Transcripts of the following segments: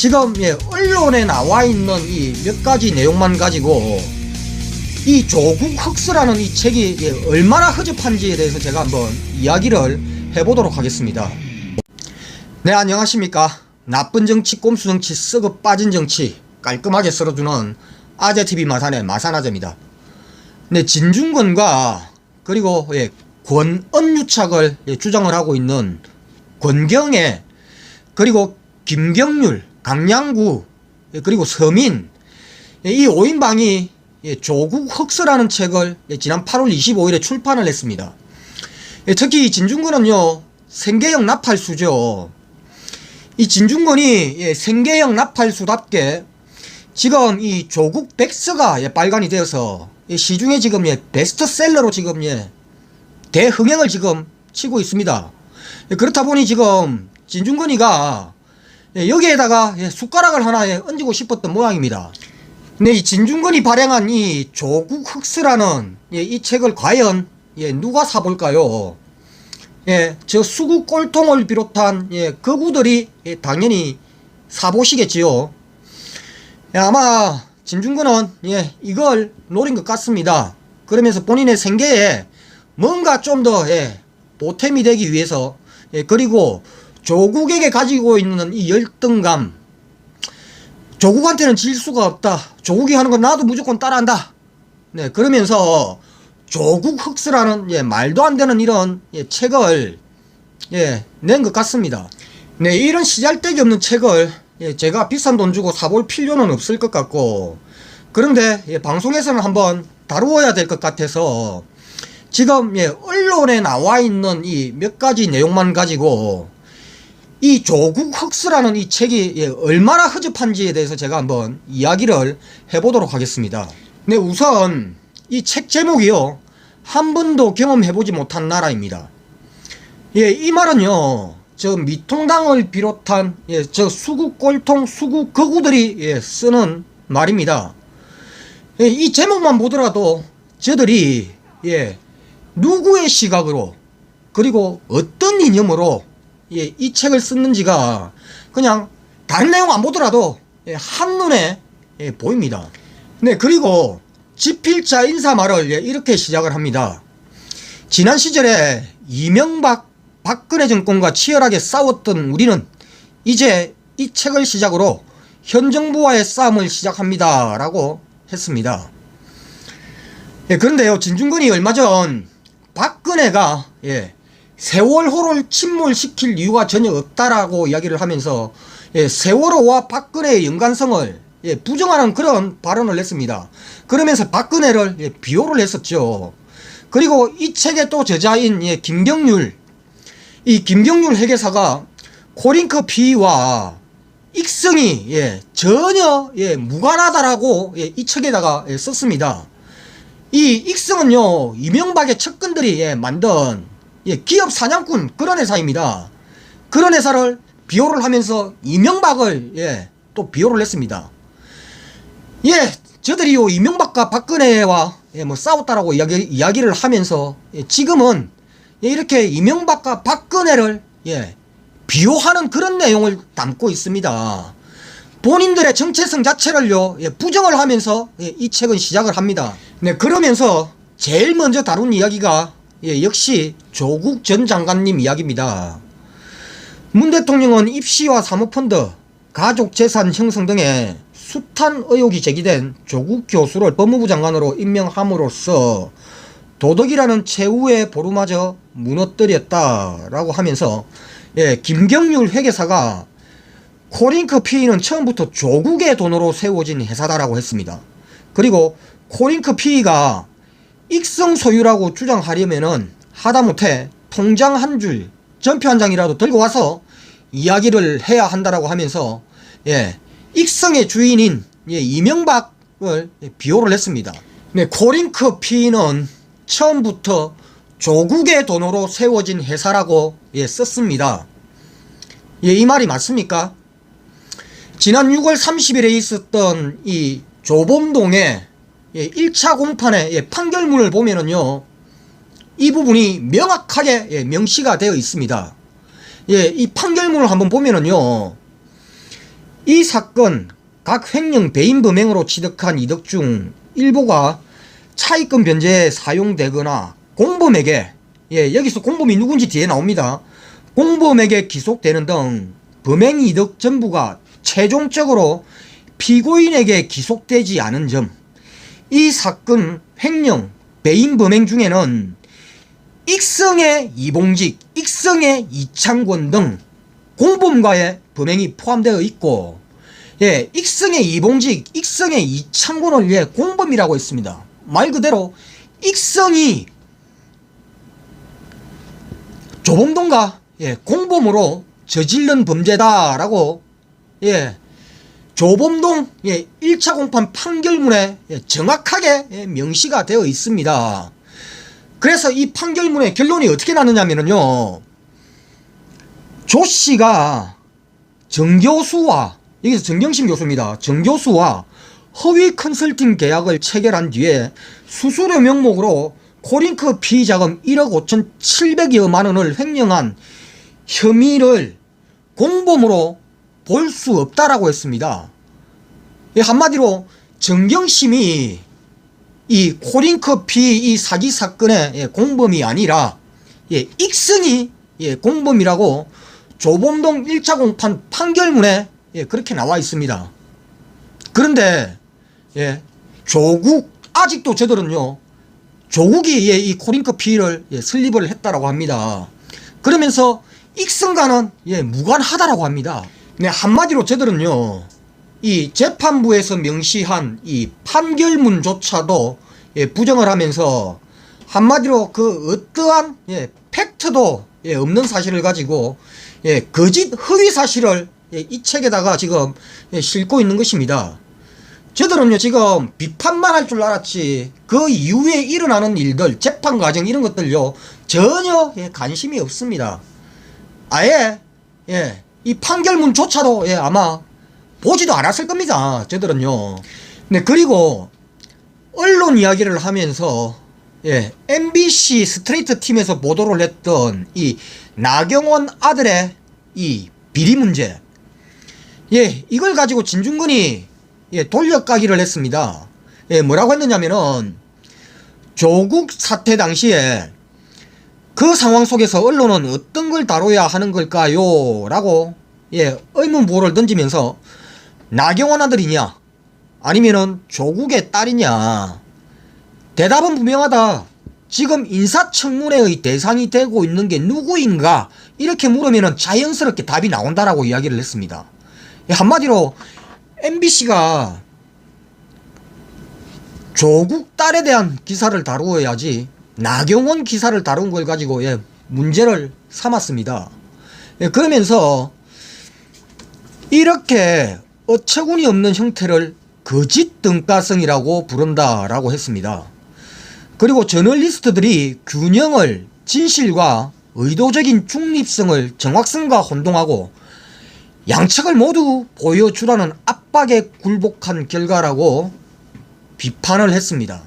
지금 언론에 나와 있는 이 몇 가지 내용만 가지고 이 조국 흑수라는 이 책이 얼마나 허접한지에 대해서 제가 한번 이야기를 해보도록 하겠습니다. 네, 안녕하십니까. 나쁜 정치, 꼼수 정치, 썩어 빠진 정치 깔끔하게 썰어주는 아재TV 마산의 마산아재입니다. 네, 진중권과 그리고 권언유착을 주장을 하고 있는 권경애, 그리고 김경률, 강양구, 그리고 서민, 이 5인방이 조국 흑수라는 책을 지난 8월 25일에 출판을 했습니다. 특히 진중권은요, 생계형 나팔수죠. 이 진중권이 생계형 나팔수답게 지금 이 조국 백서가 발간이 되어서 시중에 지금 베스트셀러로 지금 대흥행을 지금 치고 있습니다. 그렇다 보니 지금 진중권이가 여기에다가 숟가락을 하나 얹고 싶었던 모양입니다. 네, 이 진중권이 발행한 이 조국 흑수라는 이 책을 과연 누가 사볼까요? 저 수구 꼴통을 비롯한 거구들이 당연히 사보시겠지요. 아마 진중권은 이걸 노린 것 같습니다. 그러면서 본인의 생계에 뭔가 좀 더 보탬이 되기 위해서, 그리고 조국에게 가지고 있는 이 열등감, 조국한테는 질 수가 없다, 조국이 하는 건 나도 무조건 따라한다, 그러면서 조국 흑수라는 말도 안 되는 이런 책을 낸 것 같습니다. 네, 이런 시잘데기 없는 책을 제가 비싼 돈 주고 사볼 필요는 없을 것 같고, 그런데 방송에서는 한번 다루어야 될 것 같아서 지금 언론에 나와 있는 이 몇 가지 내용만 가지고 이 조국 흑수라는 이 책이 얼마나 허접한지에 대해서 제가 한번 이야기를 해보도록 하겠습니다. 네, 우선 이 책 제목이요, 한 번도 경험해보지 못한 나라입니다. 이 말은요, 저 미통당을 비롯한 저 수구 꼴통, 수구 거구들이 쓰는 말입니다. 이 제목만 보더라도 저들이 누구의 시각으로, 그리고 어떤 이념으로 이 책을 썼는지가 그냥 다른 내용 안 보더라도 한눈에 보입니다. 네, 그리고 집필자 인사말을 이렇게 시작을 합니다. 지난 시절에 이명박, 박근혜 정권과 치열하게 싸웠던 우리는 이제 이 책을 시작으로 현 정부와의 싸움을 시작합니다 라고 했습니다. 그런데요, 진중권이 얼마 전 박근혜가 세월호를 침몰시킬 이유가 전혀 없다라고 이야기를 하면서 세월호와 박근혜의 연관성을 부정하는 그런 발언을 했습니다. 그러면서 박근혜를 비호를 했었죠. 그리고 이 책의 또 저자인 김경률, 이 김경률 회계사가 코링크 피의와 익성이 전혀 무관하다라고 이 책에다가 썼습니다. 이 익성은요, 이명박의 측근들이 만든 기업 사냥꾼 그런 회사입니다. 그런 회사를 비호를 하면서 이명박을 또 비호를 했습니다. 저들이요, 이명박과 박근혜와 뭐 싸웠다라고 이야기를 하면서 지금은 이렇게 이명박과 박근혜를 비호하는 그런 내용을 담고 있습니다. 본인들의 정체성 자체를요 부정을 하면서 이 책은 시작을 합니다. 네, 그러면서 제일 먼저 다룬 이야기가 역시 조국 전 장관님 이야기입니다. 문 대통령은 입시와 사모펀드, 가족재산 형성 등의 숱한 의혹이 제기된 조국 교수를 법무부 장관으로 임명함으로써 도덕이라는 최후의 보루마저 무너뜨렸다라고 하면서 김경률 회계사가 코링크 피의는 처음부터 조국의 돈으로 세워진 회사다라고 했습니다. 그리고 코링크 피의가 익성 소유라고 주장하려면은 하다못해 통장 한 줄, 전표 한 장이라도 들고 와서 이야기를 해야 한다라고 하면서 익성의 주인인 이명박을 비호를 했습니다. 네, 코링크 피의는 처음부터 조국의 돈으로 세워진 회사라고 썼습니다. 이 말이 맞습니까? 지난 6월 30일에 있었던 이 조범동의 1차 공판의 판결문을 보면은요, 이 부분이 명확하게 명시가 되어 있습니다. 이 판결문을 한번 보면은요, 이 사건 각 횡령 배임 범행으로 취득한 이득 중 일부가 차익금 변제에 사용되거나 공범에게, 여기서 공범이 누군지 뒤에 나옵니다. 공범에게 기속되는 등 범행 이득 전부가 최종적으로 피고인에게 기속되지 않은 점, 이 사건 횡령 배임 범행 중에는 익성의 이봉직, 익성의 이창권 등 공범과의 범행이 포함되어 있고, 익성의 이봉직, 익성의 이창권을 공범이라고 했습니다. 말 그대로 익성이 조범동과 공범으로 저지른 범죄다라고 조범동 1차 공판 판결문에 정확하게 명시가 되어 있습니다. 그래서 이 판결문의 결론이 어떻게 나느냐면요, 조씨가 정교수와, 여기서 정경심 교수입니다. 정교수와 허위 컨설팅 계약을 체결한 뒤에 수수료 명목으로 코링크 피의자금 1억 5,700여만 원을 횡령한 혐의를 공범으로 볼 수 없다라고 했습니다. 한마디로 정경심이 이 코링크 피 이 사기 사건의 공범이 아니라 익성이 공범이라고 조범동 1차 공판 판결문에 그렇게 나와 있습니다. 그런데 조국, 아직도 저들은요 조국이 이 코링크 피를 설립을 했다라고 합니다. 그러면서 익성과는 무관하다라고 합니다. 한마디로 저들은요 이 재판부에서 명시한 이 판결문조차도 부정을 하면서, 한마디로 그 어떠한 팩트도 없는 사실을 가지고 거짓 허위 사실을 이 책에다가 지금 싣고 있는 것입니다. 저들은요 지금 비판만 할 줄 알았지 그 이후에 일어나는 일들, 재판 과정 이런 것들요 전혀 관심이 없습니다. 아예 이 판결문조차도 아마 보지도 않았을 겁니다. 저들은요. 그리고 언론 이야기를 하면서 MBC 스트레이트 팀에서 보도를 했던 이 나경원 아들의 이 비리 문제, 이걸 가지고 진중권이 돌려까기를 했습니다. 뭐라고 했느냐면은 조국 사태 당시에 그 상황 속에서 언론은 어떤 걸 다뤄야 하는 걸까요? 라고 의문부호를 던지면서 나경원 아들이냐 아니면은 조국의 딸이냐, 대답은 분명하다. 지금 인사청문회의 대상이 되고 있는 게 누구인가 이렇게 물으면은 자연스럽게 답이 나온다라고 이야기를 했습니다. 한마디로 MBC가 조국 딸에 대한 기사를 다루어야지 나경원 기사를 다룬 걸 가지고 문제를 삼았습니다. 그러면서 이렇게 어처구니 없는 형태를 거짓 등가성이라고 부른다라고 했습니다. 그리고 저널리스트들이 균형을, 진실과 의도적인 중립성을 정확성과 혼동하고 양측을 모두 보여주라는 압박에 굴복한 결과라고 비판을 했습니다.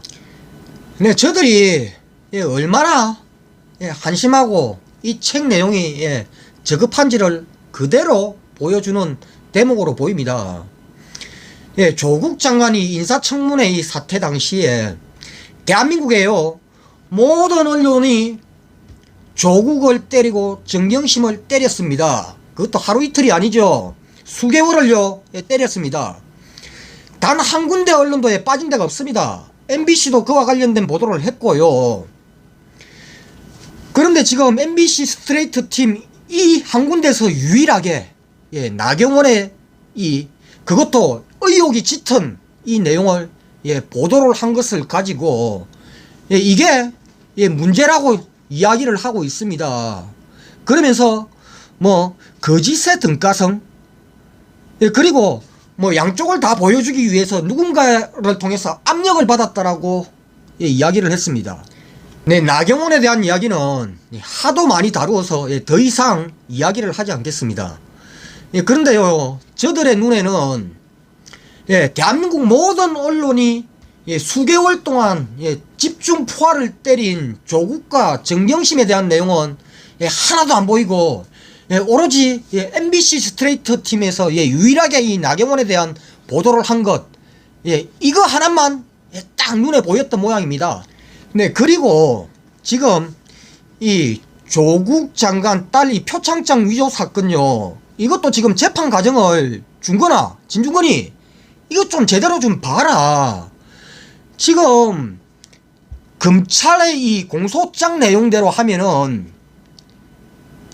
저들이 얼마나 한심하고 이 책 내용이 저급한지를 그대로 보여주는 대목으로 보입니다. 조국 장관이 인사청문회 이 사태 당시에 대한민국에요 모든 언론이 조국을 때리고 정경심을 때렸습니다. 그것도 하루 이틀이 아니죠. 수개월을요 때렸습니다. 단 한 군데 언론도 빠진 데가 없습니다. MBC도 그와 관련된 보도를 했고요. 그런데 지금 MBC 스트레이트 팀 이 한 군데서 유일하게 나경원의 그것도 의혹이 짙은 이 내용을 보도를 한 것을 가지고 이게 문제라고 이야기를 하고 있습니다. 그러면서 뭐 거짓의 등가성, 그리고 뭐 양쪽을 다 보여주기 위해서 누군가를 통해서 압력을 받았다라고 이야기를 했습니다. 나경원에 대한 이야기는 하도 많이 다루어서 더 이상 이야기를 하지 않겠습니다. 그런데요 저들의 눈에는 대한민국 모든 언론이 수개월 동안 집중 포화를 때린 조국과 정경심에 대한 내용은 하나도 안 보이고 예, 오로지 예, MBC 스트레이트 팀에서 예, 유일하게 이 나경원에 대한 보도를 한 것, 예, 이거 하나만 예, 딱 눈에 보였던 모양입니다. 네, 그리고 지금 이 조국 장관 딸 이 표창장 위조 사건요, 이것도 지금 재판 과정을 준거나 진중권이 이거 좀 제대로 좀 봐라. 지금 검찰의 이 공소장 내용대로 하면은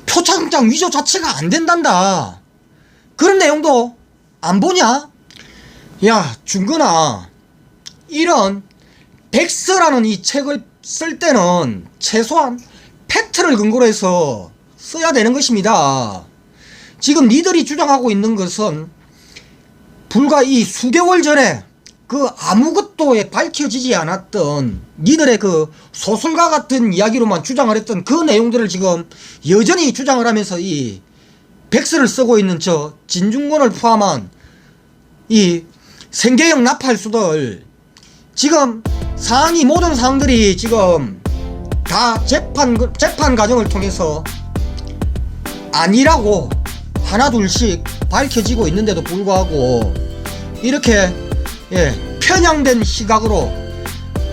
표창장 위조 자체가 안 된단다. 그런 내용도 안 보냐? 야, 준거나 이런 백서라는 이 책을 쓸 때는 최소한 팩트를 근거로 해서 써야 되는 것입니다. 지금 니들이 주장하고 있는 것은 불과 이 수개월 전에 그 아무것도 밝혀지지 않았던 니들의 그 소설가 같은 이야기로만 주장을 했던 그 내용들을 지금 여전히 주장을 하면서 이 백서를 쓰고 있는 저 진중권을 포함한 이 생계형 나팔수들, 지금 사항이 모든 사항들이 지금 다 재판 과정을 통해서 아니라고 하나둘씩 밝혀지고 있는데도 불구하고 이렇게 예, 편향된 시각으로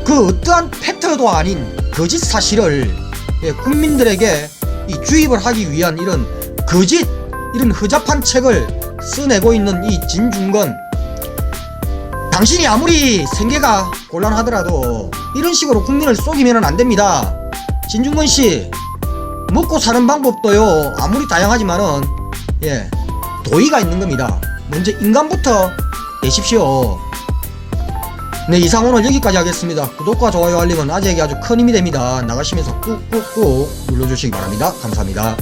그 어떠한 팩트도 아닌 거짓 사실을 예, 국민들에게 이 주입을 하기 위한 이런 거짓, 이런 허접한 책을 써내고 있는 이 진중권, 당신이 아무리 생계가 곤란하더라도 이런 식으로 국민을 속이면 안 됩니다. 진중권씨, 먹고 사는 방법도요 아무리 다양하지만은 예, 도의가 있는 겁니다. 먼저 인간부터 내십시오. 네, 이상 오늘 여기까지 하겠습니다. 구독과 좋아요 알림은 아재에게 아주 큰 힘이 됩니다. 나가시면서 꾹꾹꾹 눌러주시기 바랍니다. 감사합니다.